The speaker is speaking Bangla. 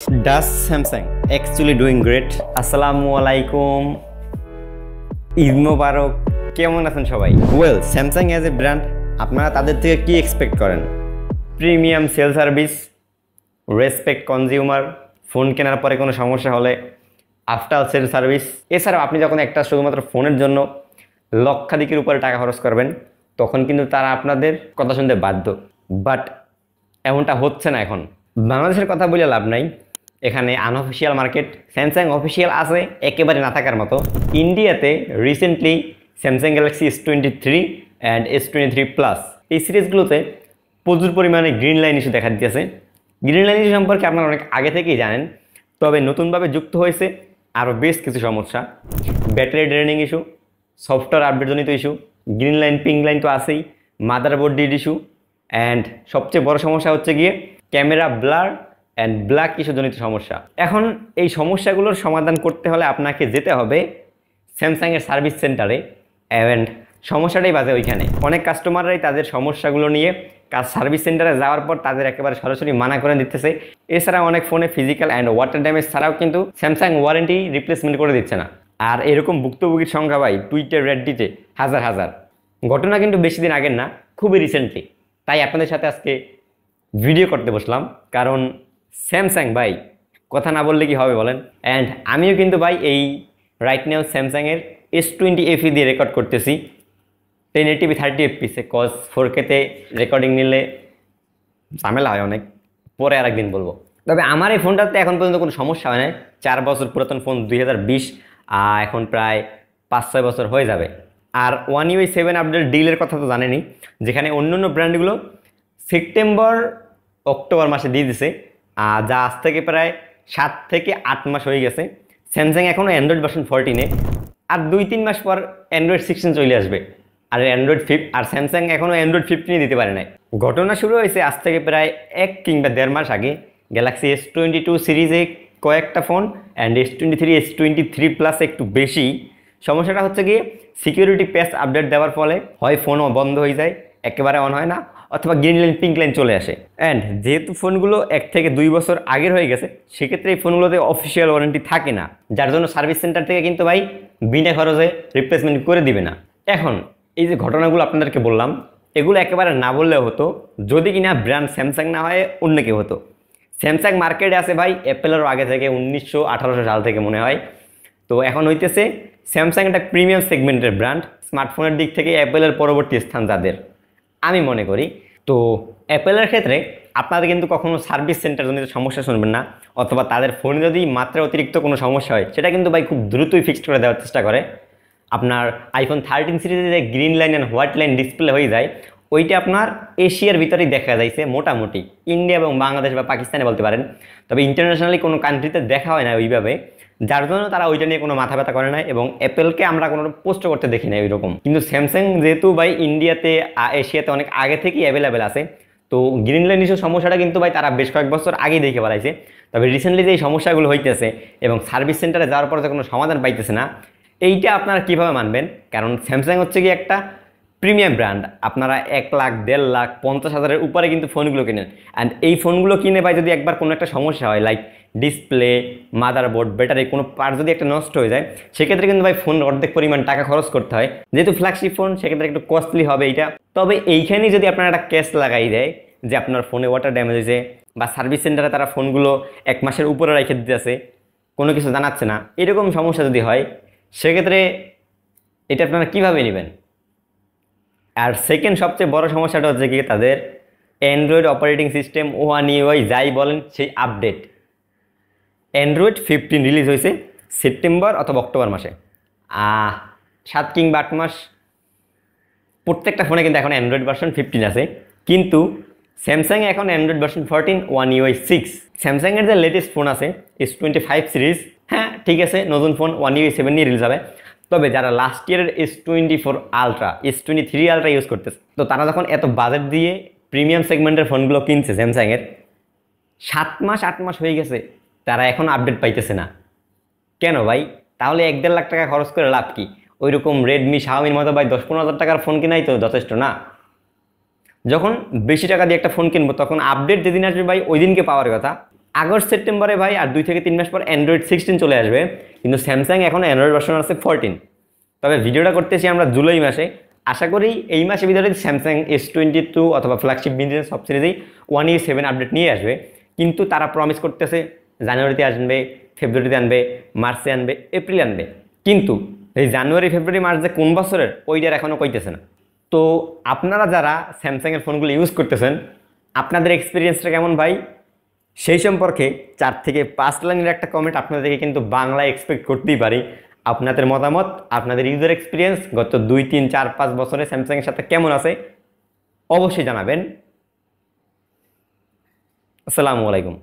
Does Samsung actually doing great? আসসালামু আলাইকুম, ঈদ মোবারক। কেমন আছেন সবাই? Well, Samsung as a brand আপনারা তাদের থেকে কি এক্সপেক্ট করেন? Premium sale service, respect consumer, phone কেনার পরে কোনো সমস্যা হলে আফটার সেল সার্ভিস। এছাড়াও আপনি যখন একটা শুধুমাত্র ফোনের জন্য লক্ষাধিকের উপরে টাকা খরচ করবেন তখন কিন্তু তারা আপনাদের কথা শুনতে বাধ্য। বাট এমনটা হচ্ছে না এখন। বাংলাদেশের কথা বলে লাভ নাই, এখানে আনঅফিসিয়াল মার্কেট, স্যামসাং অফিসিয়াল আছে একেবারে না থাকার মতো। ইন্ডিয়াতে recently Samsung Galaxy S23 and S23 plus এই সিরিজগুলোতে প্রচুর পরিমাণে গ্রিন লাইন ইস্যু দেখা দিতেছে। গ্রিন লাইন ইস্যু সম্পর্কে আপনারা অনেক আগে থেকেই জানেন, তবে নতুনভাবে যুক্ত হয়েছে আরও বেশ কিছু সমস্যা। ব্যাটারি ড্রেনিং ইস্যু, সফটওয়্যার আপডেটজনিত issue, green line pink line তো আছেই, মাদারবোর্ড ডিড ইস্যু, অ্যান্ড সবচেয়ে বড় সমস্যা হচ্ছে গিয়ে ক্যামেরা ব্লার অ্যান্ড ব্ল্যাক ইস্যুজনিত সমস্যা। এখন এই সমস্যাগুলোর সমাধান করতে হলে আপনাকে যেতে হবে স্যামসাংয়ের সার্ভিস সেন্টারে, অ্যান্ড সমস্যাটাই বাজে ওইখানে। অনেক কাস্টমাররাই তাদের সমস্যাগুলো নিয়ে সার্ভিস সেন্টারে যাওয়ার পর তাদের একেবারে সরাসরি মানা করে দিতেছে। এছাড়া অনেক ফোনে ফিজিক্যাল অ্যান্ড ওয়াটার ড্যামেজ ছাড়াও কিন্তু স্যামসাং ওয়ারেন্টি রিপ্লেসমেন্ট করে দিচ্ছে না। আর এরকম ভুক্তভোগীর সংখ্যা ভাই টুইটার, রেডডিতে হাজার হাজার। ঘটনা কিন্তু বেশি দিন আগের না, খুবই রিসেন্টলি। তাই আপনাদের সাথে আজকে ভিডিও করতে বসলাম, কারণ স্যামসাং ভাই কথা না বললে কি হবে বলেন। অ্যান্ড আমিও কিন্তু ভাই এই রাইট নাও স্যামসাংয়ের S20 FE দিয়ে রেকর্ড করতেছি 1080p 30 fps কজ 4K-তে রেকর্ডিং নিলে ঝামেলা হয় অনেক, পরে আর একদিন বলবো। তবে আমার এই ফোনটাতে এখন পর্যন্ত কোনো সমস্যা হয় না। 4 বছর পুরাতন ফোন, 2020, এখন প্রায় 5-6 বছর হয়ে যাবে। আর One UI 7 আপডেট ডিলের কথা তো জানেনই, যেখানে অন্যান্য ব্র্যান্ডগুলো সেপ্টেম্বর অক্টোবর মাসে দিয়ে দিছে, যা আজ থেকে প্রায় 7 থেকে 8 মাস হয়ে গেছে। স্যামসাং এখনও অ্যান্ড্রয়েড ভার্সন 14-এ, আর 2-3 মাস পর অ্যান্ড্রয়েড 16 চলে আসবে। আর স্যামসাং এখনও অ্যান্ড্রয়েড 15 দিতে পারে নাই। ঘটনা শুরু হয়েছে আজ থেকে প্রায় 1 কিংবা 1.5 মাস আগে। গ্যালাক্সি S22 সিরিজে কয়েকটা ফোন অ্যান্ড S23 প্লাস একটু বেশি। সমস্যাটা হচ্ছে গিয়ে সিকিউরিটি প্যাচ আপডেট দেওয়ার ফলে হয় ফোনও বন্ধ হয়ে যায়, একেবারে অন হয় না, অথবা গ্রিন লাইন পিঙ্ক লাইন চলে আসে। অ্যান্ড যেহেতু ফোনগুলো 1 থেকে 2 বছর আগের হয়ে গেছে, সেক্ষেত্রে এই ফোনগুলোতে অফিসিয়াল ওয়ারেন্টি থাকে না, যার জন্য সার্ভিস সেন্টার থেকে কিন্তু ভাই বিনা খরচে রিপ্লেসমেন্ট করে দিবে না। এখন এই যে ঘটনাগুলো আপনাদেরকে বললাম, এগুলো একেবারে না বললেও হতো যদি কিনা ব্র্যান্ড স্যামসাং না হয় অন্য কেউ হতো। স্যামসাং মার্কেটে আছে ভাই অ্যাপেলেরও আগে থেকে, 1918 সাল থেকে মনে হয়। তো এখন হইতেছে স্যামসাং একটা প্রিমিয়াম সেগমেন্টের ব্র্যান্ড। স্মার্টফোনের দিক থেকে অ্যাপেলের পরবর্তী স্থান যাদের আমি মনে করি। তো অ্যাপেলের ক্ষেত্রে আপনাদের কিন্তু কখনো সার্ভিস সেন্টার জনিত সমস্যা শুনবেন না, অথবা তাদের ফোনে যদি মাত্রা অতিরিক্ত কোনো সমস্যা হয় সেটা কিন্তু ভাই খুব দ্রুতই ফিক্সড করে দেওয়ার চেষ্টা করে। আপনার iPhone 13 সিরিজে যে green line and white line display হয়ে যায়, ওইটা আপনার এশিয়ার ভিতরেই দেখা যাইছে মোটামুটি, ইন্ডিয়া এবং বাংলাদেশ বা পাকিস্তানে বলতে পারেন, তবে ইন্টারন্যাশনালি কোনো কান্ট্রিতে দেখা হয় না ওইভাবে, যার জন্য তারা ওইটা নিয়ে কোনো মাথা ব্যথা করে না, এবং অ্যাপেলকে আমরা কোনো পোস্ট করতে দেখি না ওইরকম। কিন্তু স্যামসাং যেহেতু ভাই ইন্ডিয়াতে এশিয়াতে অনেক আগে থেকেই অ্যাভেলেবেল আছে, তো গ্রিন লাইন ইস্যুর সমস্যাটা কিন্তু ভাই তারা বেশ কয়েক বছর আগেই দেখে বেড়াইছে। তবে রিসেন্টলি যে এই সমস্যাগুলো হইতেছে এবং সার্ভিস সেন্টারে যাওয়ার পরে কোনো সমাধান পাইতেছে না, এইটা আপনারা কীভাবে মানবেন? কারণ স্যামসাং হচ্ছে কি একটা প্রিমিয়াম ব্র্যান্ড। আপনারা 1 লাখ, 1.5 লাখ, 50,000-এর উপরে কিন্তু ফোনগুলো কেনেন। অ্যান্ড এই ফোনগুলো কিনে ভাই যদি একবার কোনো একটা সমস্যা হয়, লাইক ডিসপ্লে, মাদারবোর্ড, ব্যাটারি, কোনো পার্ট যদি একটা নষ্ট হয়ে যায়, সেক্ষেত্রে কিন্তু ভাই ফোন অর্ধেক পরিমাণ টাকা খরচ করতে হয়। যেহেতু ফ্ল্যাগশিপ ফোন, সেক্ষেত্রে একটু কস্টলি হবে এইটা। তবে এইখানেই যদি আপনারা একটা ক্যাশ লাগাই দেয় যে আপনার ফোনে ওয়াটার ড্যামেজ হয়েছে, বা সার্ভিস সেন্টারে তারা ফোনগুলো 1 মাসের উপরে রেখে দিতেছে, কোনো কিছু জানাচ্ছে না, এরকম সমস্যা যদি হয়, সেক্ষেত্রে এটা আপনারা কীভাবে নেবেন? আর সেকেন্ড সবচেয়ে বড় সমস্যাটা হচ্ছে কি, তাদের Android operating system One UI যাই বলেন সেই আপডেট। অ্যান্ড্রয়েড 15 রিলিজ হয়েছে সেপ্টেম্বর অথবা অক্টোবর মাসে, 7 কিংবা 8 মাস। প্রত্যেকটা ফোনে কিন্তু এখন অ্যান্ড্রয়েড ভার্সন 15 আছে, কিন্তু স্যামসাং এখন অ্যান্ড্রয়েড ভার্সন 14, One UI 6। স্যামসাংয়ের যে লেটেস্ট ফোন আছে S25 সিরিজ, হ্যাঁ ঠিক আছে, নতুন ফোন One UI 7 নিয়ে রিলিজ হবে। তবে যারা লাস্ট ইয়ারের S24 ultra, S23 ultra use করতেছে, তো তারা যখন এত বাজেট দিয়ে প্রিমিয়াম সেগমেন্টের ফোনগুলো কিনছে স্যামসাংয়ের, 7 মাস 8 মাস হয়ে গেছে, তারা এখন আপডেট পাইতেছে না কেন ভাই? তাহলে 1-1.5 লাখ টাকা খরচ করে লাভ কি? ওইরকম রেডমি, শাওমির মতো ভাই 10-15 হাজার টাকার ফোন কেনাই তো যথেষ্ট না। যখন বেশি টাকা দিয়ে একটা ফোন কিনবো, তখন আপডেট যেদিন আসবে ভাই ওই দিনকে পাওয়ার কথা। আগস্ট সেপ্টেম্বরে ভাই আর 2 থেকে 3 মাস পর অ্যান্ড্রয়েড 16 চলে আসবে, কিন্তু স্যামসাং এখন অ্যান্ড্রয়েড ভার্সন আছে 14। তবে ভিডিওটা করতেছি আমরা জুলাই মাসে। আশা করি এই মাসের ভিতরে স্যামসাং S22 অথবা ফ্ল্যাগশিপ বিজনেস সব সিরিজেই 1UI7 আপডেট নিয়ে আসবে। কিন্তু তারা প্রমিস করতেছে জানুয়ারিতে আসবে, ফেব্রুয়ারিতে আনবে, মার্চে আনবে, এপ্রিল আনবে। কিন্তু এই জানুয়ারি ফেব্রুয়ারি মার্চ যে কোন বছরের ওইটার এখনও কইতেছে না। তো আপনারা যারা স্যামসাংয়ের ফোনগুলো ইউজ করতেছেন আপনাদের এক্সপিরিয়েন্সটা কেমন ভাই, সেই সম্পর্কে 4 থেকে 5 লাইনের একটা কমেন্ট আপনাদেরকে কিন্তু বাংলায় এক্সপেক্ট করতেই পারি। আপনাদের মতামত, আপনাদের ইউজার এক্সপিরিয়েন্স গত 2 3 4 5 বছরে স্যামসাংয়ের সাথে কেমন আছে অবশ্যই জানাবেন। আসসালামু আলাইকুম।